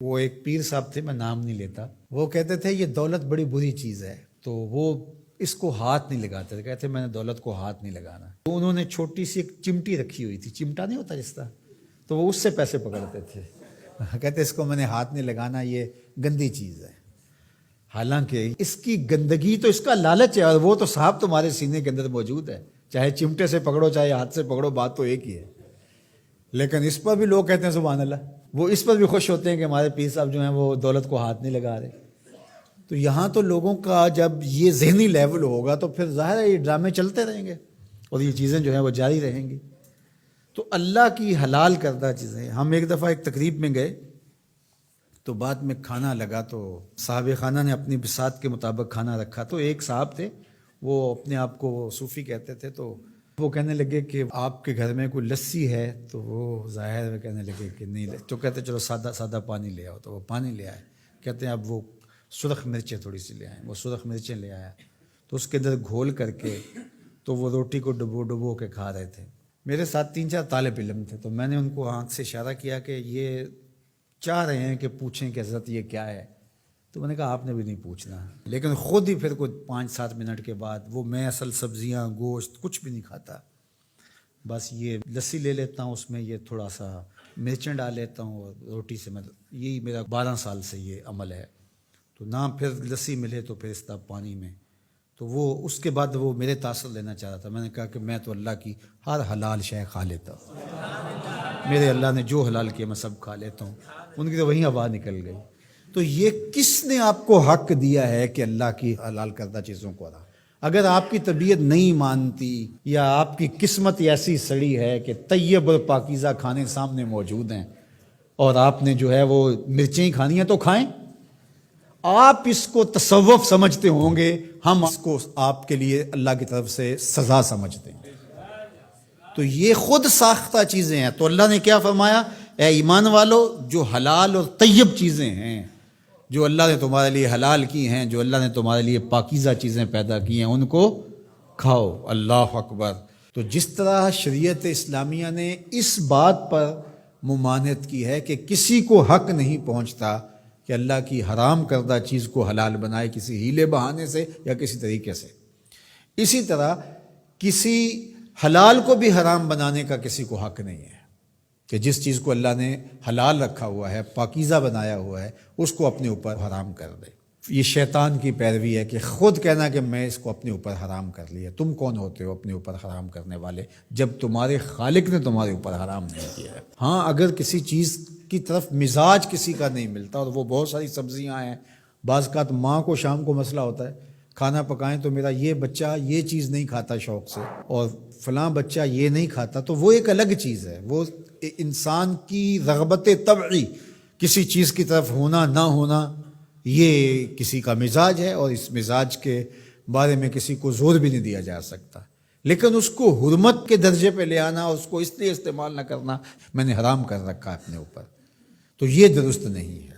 وہ ایک پیر صاحب تھے، میں نام نہیں لیتا، وہ کہتے تھے یہ دولت بڑی بری چیز ہے، تو وہ اس کو ہاتھ نہیں لگاتے تھے، کہتے میں نے دولت کو ہاتھ نہیں لگانا۔ تو انہوں نے چھوٹی سی ایک چمٹی رکھی ہوئی تھی، چمٹا نہیں ہوتا جس طرح، تو وہ اس سے پیسے پکڑتے تھے، کہتے اس کو میں نے ہاتھ نہیں لگانا، یہ گندی چیز ہے۔ حالانکہ اس کی گندگی تو اس کا لالچ ہے، اور وہ تو صاحب تمہارے سینے کے اندر موجود ہے، چاہے چمٹے سے پکڑو چاہے ہاتھ سے پکڑو، بات تو ایک ہی ہے۔ لیکن اس پر بھی لوگ کہتے ہیں سبحان اللہ، وہ اس پر بھی خوش ہوتے ہیں کہ ہمارے پیر صاحب جو ہیں وہ دولت کو ہاتھ نہیں لگا رہے۔ تو یہاں تو لوگوں کا جب یہ ذہنی لیول ہوگا تو پھر ظاہر ہے یہ ڈرامے چلتے رہیں گے اور یہ چیزیں جو ہیں وہ جاری رہیں گی۔ تو اللہ کی حلال کردہ چیزیں، ہم ایک دفعہ ایک تقریب میں گئے تو بعد میں کھانا لگا، تو صاحب خانہ نے اپنی بساط کے مطابق کھانا رکھا، تو ایک صاحب تھے وہ اپنے آپ کو صوفی کہتے تھے، تو وہ کہنے لگے کہ آپ کے گھر میں کوئی لسی ہے، تو وہ ظاہر کہنے لگے کہ نہیں، تو کہتے چلو سادہ سادہ پانی لے آؤ، تو وہ پانی لے آئے، کہتے ہیں اب وہ سرخ مرچیں تھوڑی سی لے آئیں، وہ سرخ مرچیں لے آیا، تو اس کے اندر گھول کر کے تو وہ روٹی کو ڈبو ڈبو کے کھا رہے تھے۔ میرے ساتھ 3-4 طالب علم تھے، تو میں نے ان کو آنکھ سے اشارہ کیا کہ یہ چاہ رہے ہیں کہ پوچھیں کہ حضرت یہ کیا ہے، تو میں نے کہا آپ نے بھی نہیں پوچھنا، لیکن خود ہی پھر کوئی 5-7 منٹ کے بعد وہ میں اصل سبزیاں گوشت کچھ بھی نہیں کھاتا، بس یہ لسی لے لیتا ہوں، اس میں یہ تھوڑا سا مرچیں ڈال لیتا ہوں اور روٹی سے، میں یہی میرا 12 سال سے یہ عمل ہے، تو نہ پھر لسی ملے تو پھر اس طرح پانی میں۔ تو وہ اس کے بعد وہ میرے تاثر لینا چاہ رہا تھا، میں نے کہا کہ میں تو اللہ کی ہر حلال شے کھا لیتا ہوں، میرے اللہ نے جو حلال کیا میں سب کھا لیتا ہوں، ان کی تو وہیں ہوا نکل گئی۔ تو یہ کس نے آپ کو حق دیا ہے کہ اللہ کی حلال کردہ چیزوں کو حرام؟ اگر آپ کی طبیعت نہیں مانتی یا آپ کی قسمت ایسی سڑی ہے کہ طیب اور پاکیزہ کھانے سامنے موجود ہیں اور آپ نے جو ہے وہ مرچیں ہی کھانی ہیں تو کھائیں، آپ اس کو تصوف سمجھتے ہوں گے، ہم اس کو آپ کے لیے اللہ کی طرف سے سزا سمجھتے ہیں۔ تو یہ خود ساختہ چیزیں ہیں، تو اللہ نے کیا فرمایا، اے ایمان والو جو حلال اور طیب چیزیں ہیں، جو اللہ نے تمہارے لیے حلال کی ہیں، جو اللہ نے تمہارے لیے پاکیزہ چیزیں پیدا کی ہیں، ان کو کھاؤ۔ اللہ اکبر۔ تو جس طرح شریعت اسلامیہ نے اس بات پر ممانعت کی ہے کہ کسی کو حق نہیں پہنچتا کہ اللہ کی حرام کردہ چیز کو حلال بنائے کسی ہیلے بہانے سے یا کسی طریقے سے، اسی طرح کسی حلال کو بھی حرام بنانے کا کسی کو حق نہیں ہے کہ جس چیز کو اللہ نے حلال رکھا ہوا ہے، پاکیزہ بنایا ہوا ہے، اس کو اپنے اوپر حرام کر دے۔ یہ شیطان کی پیروی ہے کہ خود کہنا کہ میں اس کو اپنے اوپر حرام کر لیا۔ تم کون ہوتے ہو اپنے اوپر حرام کرنے والے جب تمہارے خالق نے تمہارے اوپر حرام نہیں کیا ہے؟ ہاں، اگر کسی چیز کی طرف مزاج کسی کا نہیں ملتا، اور وہ بہت ساری سبزیاں ہیں، بعض اوقات ماں کو شام کو مسئلہ ہوتا ہے کھانا پکائیں تو میرا یہ بچہ یہ چیز نہیں کھاتا شوق سے اور فلاں بچہ یہ نہیں کھاتا، تو وہ ایک الگ چیز ہے، وہ انسان کی رغبت طبعی کسی چیز کی طرف ہونا نہ ہونا، یہ کسی کا مزاج ہے، اور اس مزاج کے بارے میں کسی کو زور بھی نہیں دیا جا سکتا، لیکن اس کو حرمت کے درجے پہ لے آنا، اس کو اس لیے استعمال نہ کرنا میں نے حرام کر رکھا ہے اپنے اوپر، تو یہ درست نہیں ہے۔